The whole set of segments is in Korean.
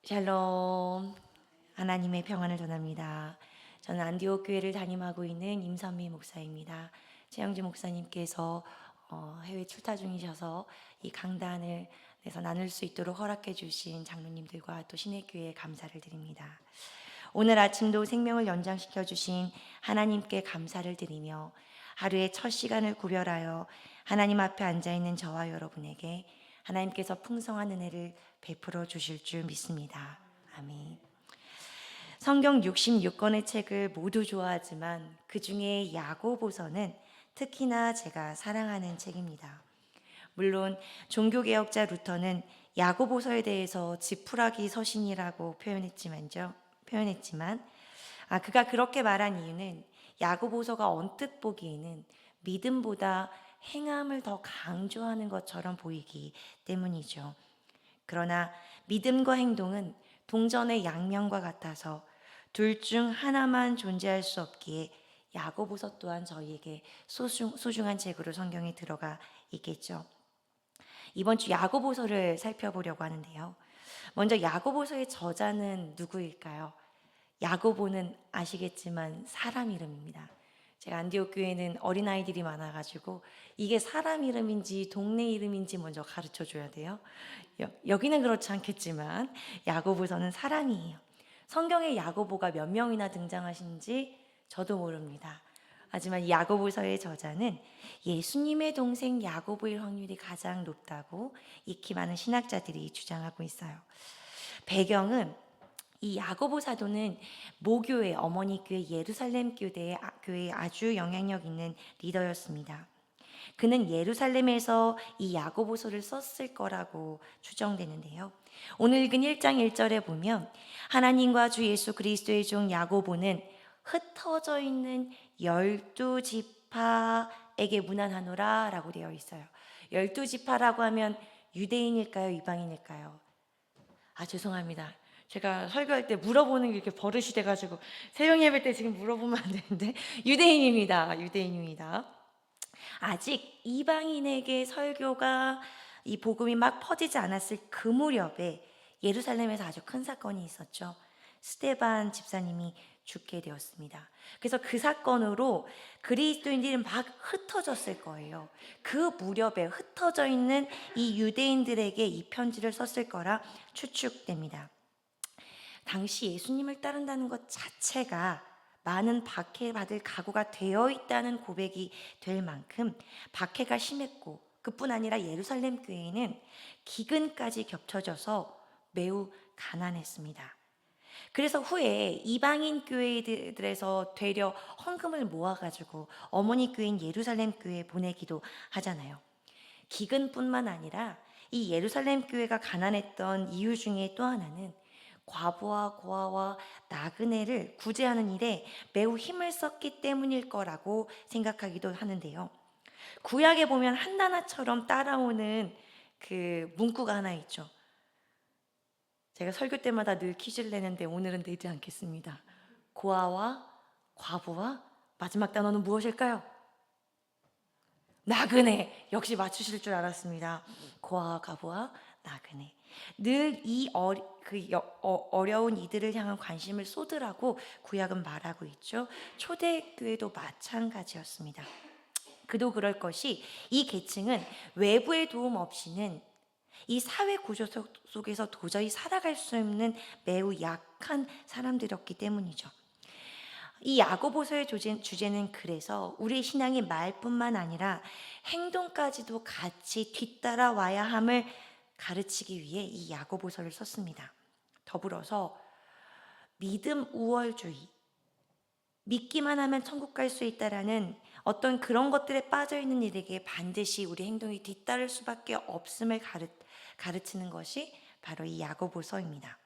샬롬, 하나님의 평안을 전합니다. 저는 안디옥 교회를 담임하고 있는 임선미 목사입니다. 최영주 목사님께서 해외 출타 중이셔서 이 강단을 내서 나눌 수 있도록 허락해 주신 장로님들과 또 신의교회에 감사를 드립니다. 오늘 아침도 생명을 연장시켜 주신 하나님께 감사를 드리며 하루의 첫 시간을 구별하여 하나님 앞에 앉아있는 저와 여러분에게 하나님께서 풍성한 은혜를 베풀어 주실 줄 믿습니다. 아멘. 성경 66권의 책을 모두 좋아하지만 그 중에 야고보서는 특히나 제가 사랑하는 책입니다. 물론 종교개혁자 루터는 야고보서에 대해서 지푸라기 서신이라고 표현했지만 그가 그렇게 말한 이유는 야고보서가 언뜻 보기에는 믿음보다 행함을 더 강조하는 것처럼 보이기 때문이죠. 그러나 믿음과 행동은 동전의 양면과 같아서 둘 중 하나만 존재할 수 없기에 야고보서 또한 저희에게 소중한 책으로 성경에 들어가 있겠죠. 이번 주 야고보서를 살펴보려고 하는데요. 먼저 야고보서의 저자는 누구일까요? 야고보는 아시겠지만 사람 이름입니다. 제가 안디옥 교회는 어린아이들이 많아가지고 이게 사람 이름인지 동네 이름인지 먼저 가르쳐 줘야 돼요. 여기는 그렇지 않겠지만 야고보서는 사람이에요. 성경에 야고보가 몇 명이나 등장하시는지 저도 모릅니다. 하지만 이 야고보서의 저자는 예수님의 동생 야고보일 확률이 가장 높다고 익히 많은 신학자들이 주장하고 있어요. 배경은 이 야고보 사도는 모교회, 어머니 교회 예루살렘 교회에 아주 영향력 있는 리더였습니다. 그는 예루살렘에서 이 야고보서를 썼을 거라고 추정되는데요. 오늘 읽은 1장 1절에 보면 하나님과 주 예수 그리스도의 종 야고보는 흩어져 있는 12지파에게 문안하노라 라고 되어 있어요. 12지파라고 하면 유대인일까요? 이방인일까요? 죄송합니다. 제가 설교할 때 물어보는 게 이렇게 버릇이 돼가지고 새벽 예배 때 지금 물어보면 안 되는데 유대인입니다. 아직 이방인에게 설교가 이 복음이 막 퍼지지 않았을 그 무렵에 예루살렘에서 아주 큰 사건이 있었죠. 스데반 집사님이 죽게 되었습니다. 그래서 그 사건으로 그리스도인들이 막 흩어졌을 거예요. 그 무렵에 흩어져 있는 이 유대인들에게 이 편지를 썼을 거라 추측됩니다. 당시 예수님을 따른다는 것 자체가 많은 박해받을 각오가 되어 있다는 고백이 될 만큼 박해가 심했고, 그뿐 아니라 예루살렘 교회는 기근까지 겹쳐져서 매우 가난했습니다. 그래서 후에 이방인 교회들에서 되려 헌금을 모아가지고 어머니 교회인 예루살렘 교회에 보내기도 하잖아요. 기근뿐만 아니라 이 예루살렘 교회가 가난했던 이유 중에 또 하나는 과부와 고아와 나그네를 구제하는 일에 매우 힘을 썼기 때문일 거라고 생각하기도 하는데요. 구약에 보면 한나나처럼 따라오는 그 문구가 하나 있죠. 제가 설교 때마다 늘 퀴즈를 내는데 오늘은 내지 않겠습니다. 고아와 과부와 마지막 단어는 무엇일까요? 나그네. 역시 맞추실 줄 알았습니다. 고아와 과부와 나그네. 늘 이 어려운 이들을 향한 관심을 쏟으라고 구약은 말하고 있죠. 초대교회도 마찬가지였습니다. 그도 그럴 것이 이 계층은 외부의 도움 없이는 이 사회 구조 속에서 도저히 살아갈 수 없는 매우 약한 사람들이었기 때문이죠. 이 야고보서의 주제는 그래서 우리 신앙의 말뿐만 아니라 행동까지도 같이 뒤따라와야 함을 가르치기 위해 이 야고보서를 썼습니다. 더불어서 믿음 우월주의, 믿기만 하면 천국 갈 수 있다라는 어떤 그런 것들에 빠져있는 일에게 반드시 우리 행동이 뒤따를 수밖에 없음을 가르치는 것이 바로 이 야고보서입니다.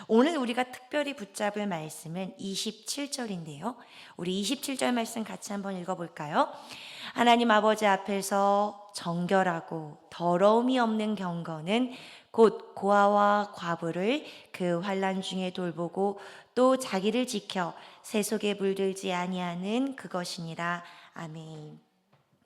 오늘 우리가 특별히 붙잡을 말씀은 27절인데요. 우리 27절 말씀 같이 한번 읽어볼까요? 하나님 아버지 앞에서 정결하고 더러움이 없는 경건은 곧 고아와 과부를 그 환난 중에 돌보고 또 자기를 지켜 새 속에 물들지 아니하는 그것이니라. 아멘.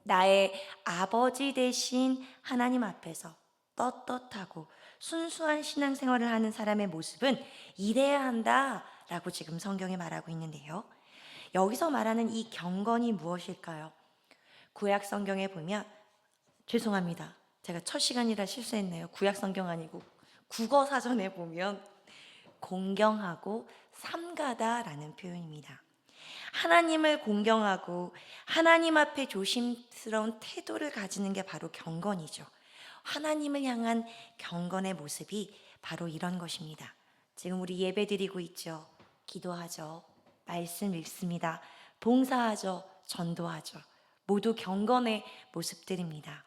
나의 아버지 되신 하나님 앞에서 떳떳하고 순수한 신앙생활을 하는 사람의 모습은 이래야 한다라고 지금 성경에 말하고 있는데요. 여기서 말하는 이 경건이 무엇일까요? 구약 성경에 보면, 죄송합니다. 제가 첫 시간이라 실수했네요. 구약 성경 아니고 국어 사전에 보면 공경하고 삼가다라는 표현입니다. 하나님을 공경하고 하나님 앞에 조심스러운 태도를 가지는 게 바로 경건이죠. 하나님을 향한 경건의 모습이 바로 이런 것입니다. 지금 우리 예배 드리고 있죠. 기도하죠. 말씀 읽습니다. 봉사하죠. 전도하죠. 모두 경건의 모습들입니다.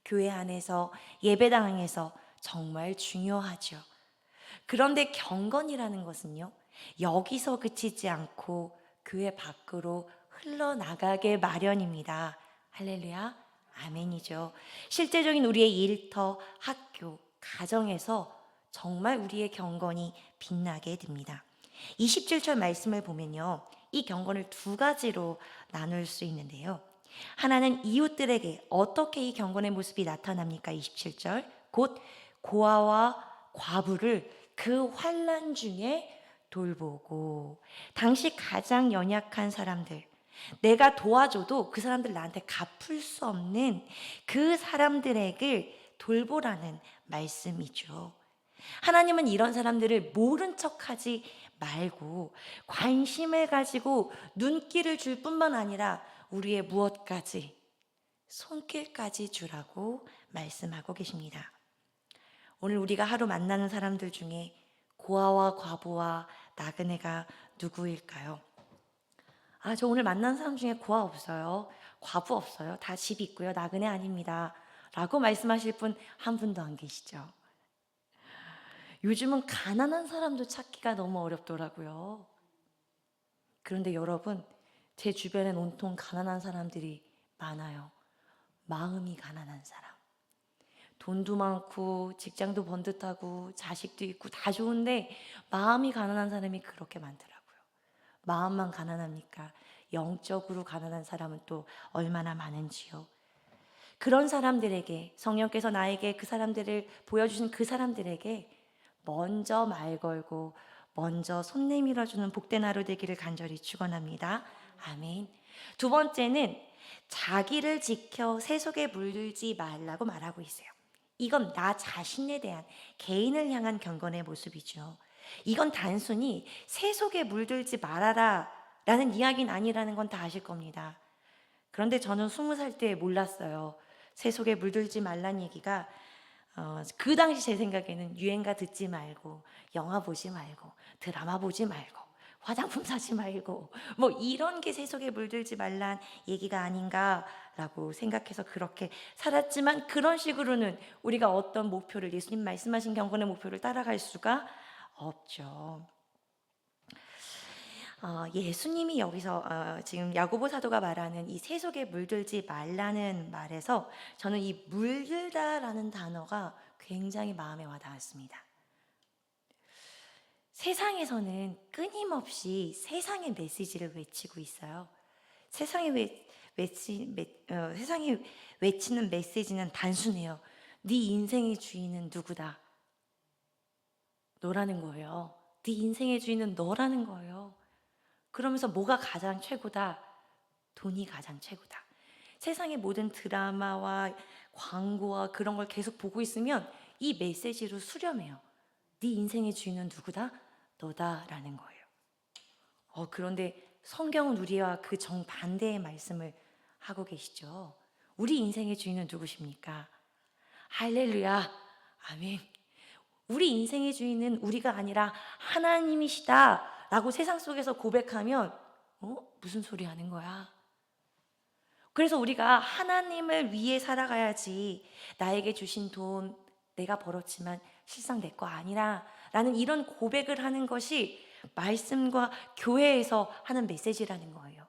교회 안에서, 예배당에서 정말 중요하죠. 그런데 경건이라는 것은요, 여기서 그치지 않고 교회 밖으로 흘러나가게 마련입니다. 할렐루야, 아멘이죠. 실제적인 우리의 일터, 학교, 가정에서 정말 우리의 경건이 빛나게 됩니다. 27절 말씀을 보면요, 이 경건을 두 가지로 나눌 수 있는데요. 하나는 이웃들에게 어떻게 이 경건의 모습이 나타납니까? 27절, 곧 고아와 과부를 그 환난 중에 돌보고, 당시 가장 연약한 사람들, 내가 도와줘도 그 사람들 나한테 갚을 수 없는 그 사람들에게 돌보라는 말씀이죠. 하나님은 이런 사람들을 모른 척하지 말고 관심을 가지고 눈길을 줄 뿐만 아니라 우리의 무엇까지, 손길까지 주라고 말씀하고 계십니다. 오늘 우리가 하루 만나는 사람들 중에 고아와 과부와 나그네가 누구일까요? 저 오늘 만난 사람 중에 고아 없어요. 과부 없어요. 다 집 있고요. 나그네 아닙니다. 라고 말씀하실 분 한 분도 안 계시죠. 요즘은 가난한 사람도 찾기가 너무 어렵더라고요. 그런데 여러분, 제 주변엔 온통 가난한 사람들이 많아요. 마음이 가난한 사람. 돈도 많고 직장도 번듯하고 자식도 있고 다 좋은데 마음이 가난한 사람이 그렇게 많더라고요. 마음만 가난합니까? 영적으로 가난한 사람은 또 얼마나 많은지요. 그런 사람들에게, 성령께서 나에게 그 사람들을 보여주신 그 사람들에게 먼저 말 걸고 먼저 손 내밀어주는 복된 하루 되기를 간절히 축원합니다. 아멘. 두 번째는 자기를 지켜 세속에 물들지 말라고 말하고 있어요. 이건 나 자신에 대한, 개인을 향한 경건의 모습이죠. 이건 단순히 세속에 물들지 말아라 라는 이야기는 아니라는 건 다 아실 겁니다. 그런데 저는 20살 때 몰랐어요. 세속에 물들지 말란 얘기가 그 당시 제 생각에는 유행가 듣지 말고, 영화 보지 말고, 드라마 보지 말고, 화장품 사지 말고, 뭐 이런 게 세속에 물들지 말란 얘기가 아닌가라고 생각해서 그렇게 살았지만, 그런 식으로는 우리가 어떤 목표를, 예수님 말씀하신 경건의 목표를 따라갈 수가 없죠. 예수님이 여기서 지금 야고보 사도가 말하는 이 세속에 물들지 말라는 말에서 저는 이 물들다라는 단어가 굉장히 마음에 와닿았습니다. 세상에서는 끊임없이 세상의 메시지를 외치고 있어요. 세상이 외치는 메시지는 단순해요. 네 인생의 주인은 누구다? 너라는 거예요. 네 인생의 주인은 너라는 거예요. 그러면서 뭐가 가장 최고다? 돈이 가장 최고다. 세상의 모든 드라마와 광고와 그런 걸 계속 보고 있으면 이 메시지로 수렴해요. 네 인생의 주인은 누구다? 너다라는 거예요. 그런데 성경은 우리와 그 정반대의 말씀을 하고 계시죠. 우리 인생의 주인은 누구십니까? 할렐루야. 아멘. 우리 인생의 주인은 우리가 아니라 하나님이시다 라고 세상 속에서 고백하면 무슨 소리 하는 거야? 그래서 우리가 하나님을 위해 살아가야지, 나에게 주신 돈 내가 벌었지만 실상 내 거 아니라 라는 이런 고백을 하는 것이 말씀과 교회에서 하는 메시지라는 거예요.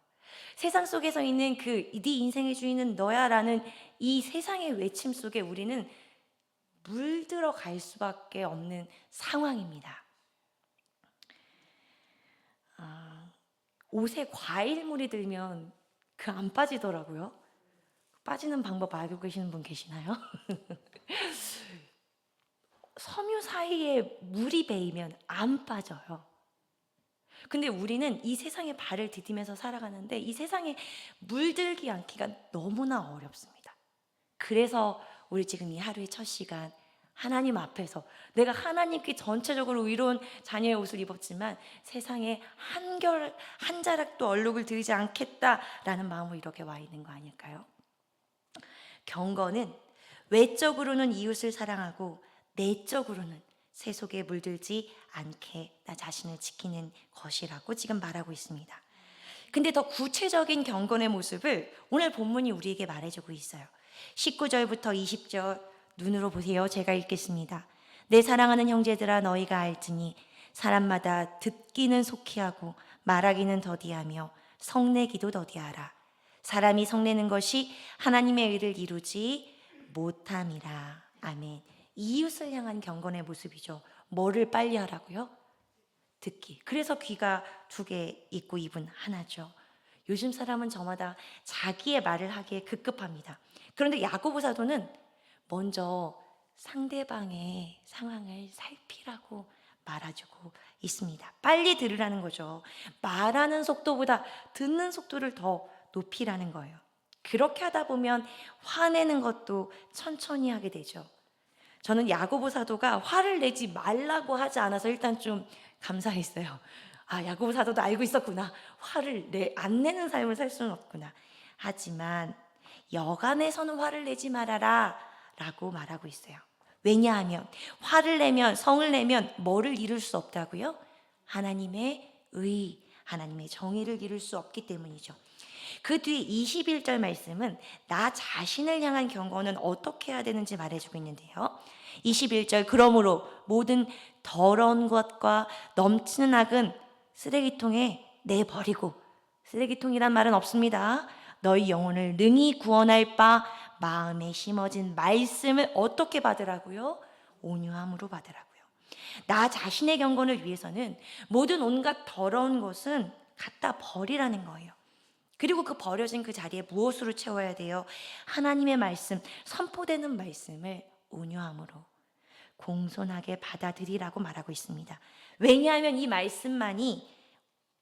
세상 속에서 있는 네 인생의 주인은 너야 라는 이 세상의 외침 속에 우리는 물들어 갈 수밖에 없는 상황입니다. 옷에 과일물이 들면 그 안 빠지더라고요. 빠지는 방법 알고 계시는 분 계시나요? 섬유 사이에 물이 배이면 안 빠져요. 근데 우리는 이 세상에 발을 디디면서 살아가는데 이 세상에 물들기 않기가 너무나 어렵습니다. 그래서 우리 지금 이 하루의 첫 시간 하나님 앞에서 내가 하나님께 전체적으로 의로운 자녀의 옷을 입었지만 세상에 한 자락도 얼룩을 들이지 않겠다라는 마음으로 이렇게 와 있는 거 아닐까요? 경건은 외적으로는 이웃을 사랑하고 내적으로는 세속에 물들지 않게 나 자신을 지키는 것이라고 지금 말하고 있습니다. 근데 더 구체적인 경건의 모습을 오늘 본문이 우리에게 말해주고 있어요. 19절부터 20절 눈으로 보세요. 제가 읽겠습니다. 내 사랑하는 형제들아 너희가 알지니 사람마다 듣기는 속히 하고 말하기는 더디하며 성내기도 더디하라. 사람이 성내는 것이 하나님의 의를 이루지 못함이라. 아멘. 이웃을 향한 경건의 모습이죠. 뭐를 빨리 하라고요? 듣기. 그래서 귀가 2개 있고 입은 하나죠. 요즘 사람은 저마다 자기의 말을 하기에 급급합니다. 그런데 야고보 사도는 먼저 상대방의 상황을 살피라고 말해주고 있습니다. 빨리 들으라는 거죠. 말하는 속도보다 듣는 속도를 더 높이라는 거예요. 그렇게 하다 보면 화내는 것도 천천히 하게 되죠. 저는 야고보 사도가 화를 내지 말라고 하지 않아서 일단 좀 감사했어요. 아, 야고보 사도도 알고 있었구나. 화를 안 내는 삶을 살 수는 없구나. 하지만 여간에서는 화를 내지 말아라 라고 말하고 있어요. 왜냐하면 화를 내면, 성을 내면 뭐를 이룰 수 없다고요? 하나님의 의, 하나님의 정의를 이룰 수 없기 때문이죠. 그 뒤에 21절 말씀은 나 자신을 향한 경건은 어떻게 해야 되는지 말해주고 있는데요. 21절 그러므로 모든 더러운 것과 넘치는 악은 쓰레기통에 내버리고, 쓰레기통이란 말은 없습니다. 너희 영혼을 능히 구원할 바 마음에 심어진 말씀을 어떻게 받으라고요? 온유함으로 받으라고요. 나 자신의 경건을 위해서는 모든 온갖 더러운 것은 갖다 버리라는 거예요. 그리고 그 버려진 그 자리에 무엇으로 채워야 돼요? 하나님의 말씀, 선포되는 말씀을 온유함으로 공손하게 받아들이라고 말하고 있습니다. 왜냐하면 이 말씀만이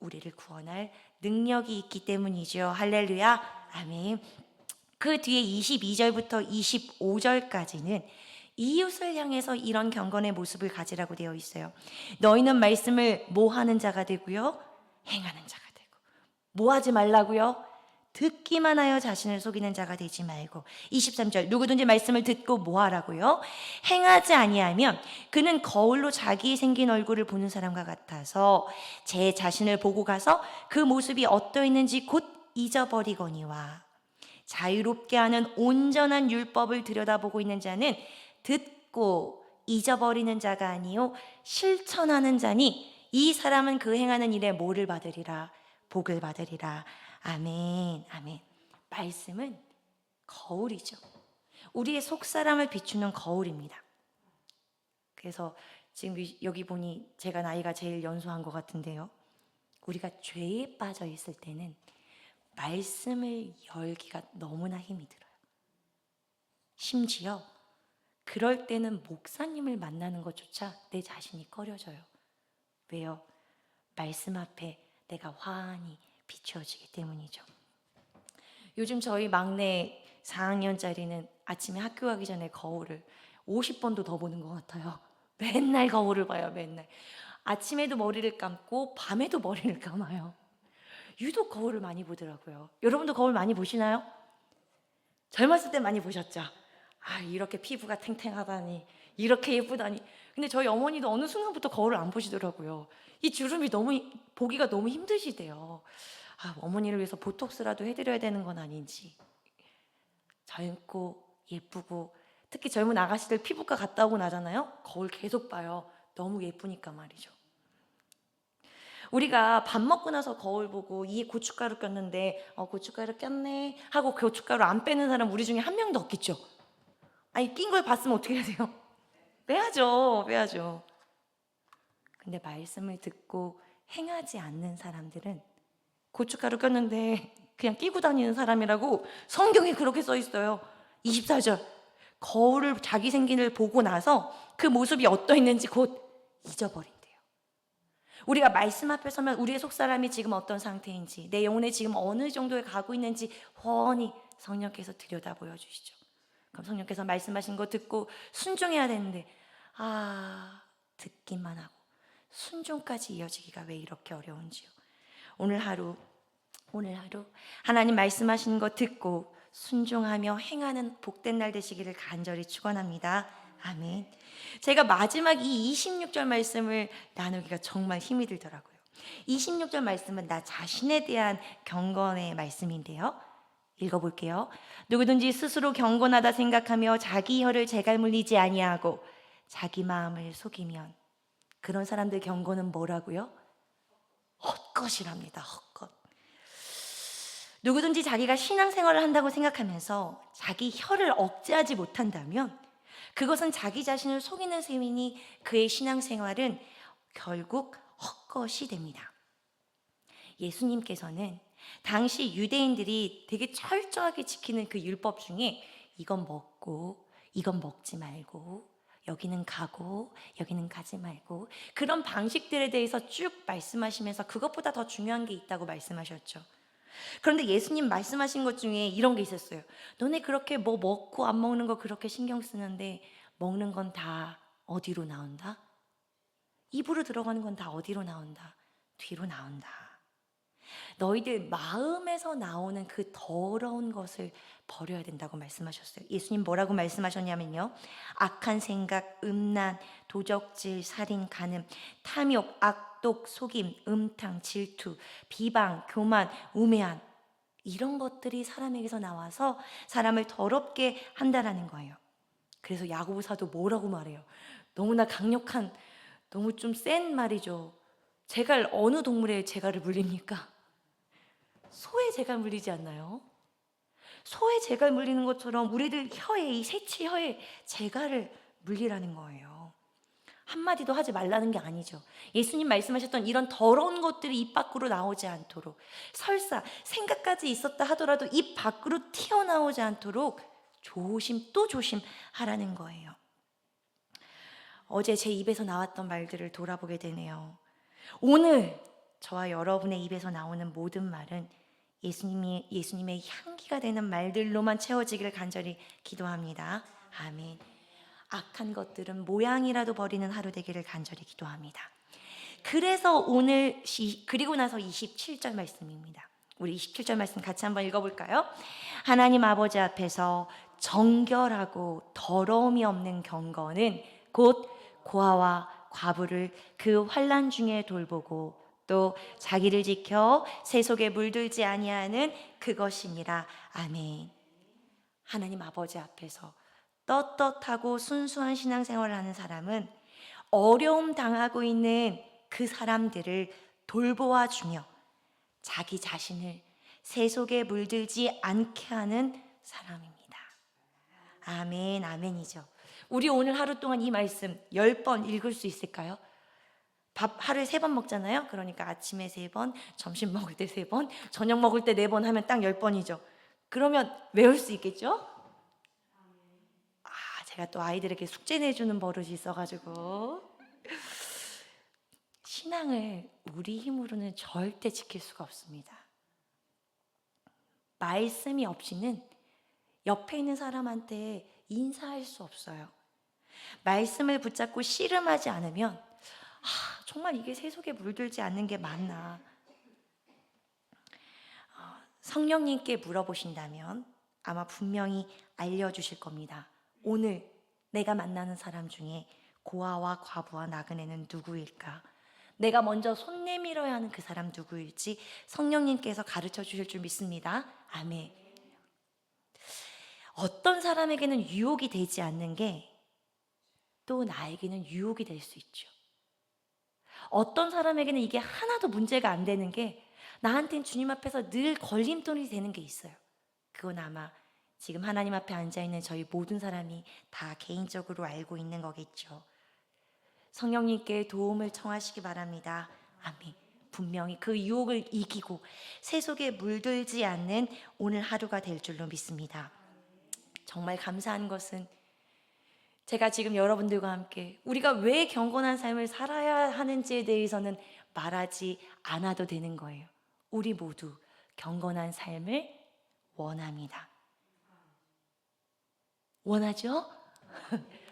우리를 구원할 능력이 있기 때문이죠. 할렐루야, 아멘. 그 뒤에 22절부터 25절까지는 이웃을 향해서 이런 경건의 모습을 가지라고 되어 있어요. 너희는 말씀을 뭐 하는 자가 되고요? 행하는 자가 되고. 뭐 하지 말라고요? 듣기만 하여 자신을 속이는 자가 되지 말고. 23절 누구든지 말씀을 듣고 뭐 하라고요? 행하지 아니하면 그는 거울로 자기 생긴 얼굴을 보는 사람과 같아서 제 자신을 보고 가서 그 모습이 어떠했는지 곧 잊어버리거니와. 자유롭게 하는 온전한 율법을 들여다보고 있는 자는 듣고 잊어버리는 자가 아니요 실천하는 자니 이 사람은 그 행하는 일에 뭐를 받으리라? 복을 받으리라. 아멘, 아멘. 말씀은 거울이죠. 우리의 속사람을 비추는 거울입니다. 그래서 지금 여기 보니 제가 나이가 제일 연소한 것 같은데요. 우리가 죄에 빠져 있을 때는 말씀을 열기가 너무나 힘이 들어요. 심지어 그럴 때는 목사님을 만나는 것조차 내 자신이 꺼려져요. 왜요? 말씀 앞에 내가 환히 비추어지기 때문이죠. 요즘 저희 막내 4학년짜리는 아침에 학교 가기 전에 거울을 50번도 더 보는 것 같아요. 맨날 거울을 봐요, 맨날. 아침에도 머리를 감고 밤에도 머리를 감아요. 유독 거울을 많이 보더라고요. 여러분도 거울 많이 보시나요? 젊었을 때 많이 보셨죠? 아, 이렇게 피부가 탱탱하다니, 이렇게 예쁘다니. 근데 저희 어머니도 어느 순간부터 거울을 안 보시더라고요. 이 주름이 보기가 너무 힘드시대요. 아, 어머니를 위해서 보톡스라도 해드려야 되는 건 아닌지. 젊고 예쁘고 특히 젊은 아가씨들 피부과 갔다 오고 나잖아요. 거울 계속 봐요. 너무 예쁘니까 말이죠. 우리가 밥 먹고 나서 거울 보고 이에 고춧가루 꼈는데 고춧가루 꼈네 하고 고춧가루 안 빼는 사람 우리 중에 한 명도 없겠죠. 아니 낀 걸 봤으면 어떻게 해야 돼요? 빼야죠. 근데 말씀을 듣고 행하지 않는 사람들은 고춧가루 꼈는데 그냥 끼고 다니는 사람이라고 성경에 그렇게 써 있어요. 24절 거울을 자기 생긴을 보고 나서 그 모습이 어떠했는지 곧 잊어버린대요. 우리가 말씀 앞에 서면 우리의 속사람이 지금 어떤 상태인지, 내 영혼에 지금 어느 정도에 가고 있는지 훤히 성령께서 들여다 보여주시죠. 그럼 성령께서 말씀하신 거 듣고 순종해야 되는데 듣기만 하고 순종까지 이어지기가 왜 이렇게 어려운지요. 오늘 하루 하나님 말씀하시는 거 듣고 순종하며 행하는 복된 날 되시기를 간절히 축원합니다. 아멘. 제가 마지막 이 26절 말씀을 나누기가 정말 힘이 들더라고요. 26절 말씀은 나 자신에 대한 경건의 말씀인데요. 읽어볼게요. 누구든지 스스로 경건하다 생각하며 자기 혀를 제갈 물리지 아니하고 자기 마음을 속이면, 그런 사람들 경건은 뭐라고요? 헛것이랍니다. 헛것. 누구든지 자기가 신앙생활을 한다고 생각하면서 자기 혀를 억제하지 못한다면 그것은 자기 자신을 속이는 셈이니 그의 신앙생활은 결국 헛것이 됩니다. 예수님께서는 당시 유대인들이 되게 철저하게 지키는 그 율법 중에 이건 먹고 이건 먹지 말고, 여기는 가고 여기는 가지 말고, 그런 방식들에 대해서 쭉 말씀하시면서 그것보다 더 중요한 게 있다고 말씀하셨죠. 그런데 예수님 말씀하신 것 중에 이런 게 있었어요. 너네 그렇게 뭐 먹고 안 먹는 거 그렇게 신경 쓰는데 먹는 건 다 어디로 나온다? 입으로 들어가는 건 다 어디로 나온다? 뒤로 나온다. 너희들 마음에서 나오는 그 더러운 것을 버려야 된다고 말씀하셨어요. 예수님 뭐라고 말씀하셨냐면요, 악한 생각, 음란, 도적질, 살인, 간음, 탐욕, 악독, 속임, 음탕, 질투, 비방, 교만, 우매한, 이런 것들이 사람에게서 나와서 사람을 더럽게 한다라는 거예요. 그래서 야고보사도 뭐라고 말해요? 너무나 강력한, 너무 좀 센 말이죠. 제갈, 어느 동물의 제갈을 물립니까? 소의 제갈 물리지 않나요? 소의 제갈 물리는 것처럼 우리들 혀에, 이 새치 혀에 제갈을 물리라는 거예요. 한마디도 하지 말라는 게 아니죠. 예수님 말씀하셨던 이런 더러운 것들이 입 밖으로 나오지 않도록, 설사 생각까지 있었다 하더라도 입 밖으로 튀어나오지 않도록 조심 또 조심하라는 거예요. 어제 제 입에서 나왔던 말들을 돌아보게 되네요. 오늘 저와 여러분의 입에서 나오는 모든 말은 예수님의 향기가 되는 말들로만 채워지기를 간절히 기도합니다. 아멘. 악한 것들은 모양이라도 버리는 하루 되기를 간절히 기도합니다. 그래서 오늘 그리고 나서 27절 말씀입니다. 우리 27절 말씀 같이 한번 읽어볼까요? 하나님 아버지 앞에서 정결하고 더러움이 없는 경건은 곧 고아와 과부를 그 환난 중에 돌보고 또 자기를 지켜 세속에 물들지 아니하는 그것이니라. 아멘. 하나님 아버지 앞에서 떳떳하고 순수한 신앙생활을 하는 사람은 어려움 당하고 있는 그 사람들을 돌보아 주며 자기 자신을 세속에 물들지 않게 하는 사람입니다. 아멘, 아멘이죠. 우리 오늘 하루 동안 이 말씀 10번 읽을 수 있을까요? 밥 하루에 3번 먹잖아요. 그러니까 아침에 3번, 점심 먹을 때 3번, 저녁 먹을 때 4번 하면 딱 10번이죠. 그러면 외울 수 있겠죠? 제가 또 아이들에게 숙제 내주는 버릇이 있어가지고 신앙을 우리 힘으로는 절대 지킬 수가 없습니다. 말씀이 없이는 옆에 있는 사람한테 인사할 수 없어요. 말씀을 붙잡고 씨름하지 않으면 정말 이게 세속에 물들지 않는 게 맞나? 성령님께 물어보신다면 아마 분명히 알려주실 겁니다. 오늘 내가 만나는 사람 중에 고아와 과부와 나그네는 누구일까? 내가 먼저 손 내밀어야 하는 그 사람 누구일지 성령님께서 가르쳐 주실 줄 믿습니다. 아멘. 어떤 사람에게는 유혹이 되지 않는 게 또 나에게는 유혹이 될 수 있죠. 어떤 사람에게는 이게 하나도 문제가 안 되는 게 나한테는 주님 앞에서 늘 걸림돌이 되는 게 있어요. 그건 아마 지금 하나님 앞에 앉아있는 저희 모든 사람이 다 개인적으로 알고 있는 거겠죠. 성령님께 도움을 청하시기 바랍니다. 아멘. 분명히 그 유혹을 이기고 세속에 물들지 않는 오늘 하루가 될 줄로 믿습니다. 정말 감사한 것은 제가 지금 여러분들과 함께 우리가 왜 경건한 삶을 살아야 하는지에 대해서는 말하지 않아도 되는 거예요. 우리 모두 경건한 삶을 원합니다. 원하죠?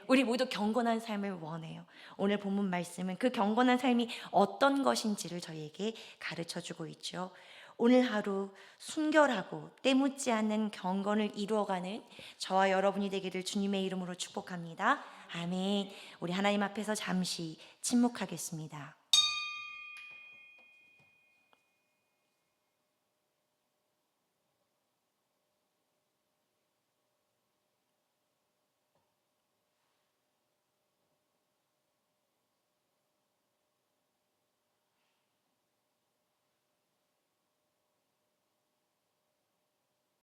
우리 모두 경건한 삶을 원해요. 오늘 본문 말씀은 그 경건한 삶이 어떤 것인지를 저희에게 가르쳐 주고 있죠. 오늘 하루 순결하고 때묻지 않는 경건을 이루어가는 저와 여러분이 되기를 주님의 이름으로 축복합니다. 아멘. 우리 하나님 앞에서 잠시 침묵하겠습니다.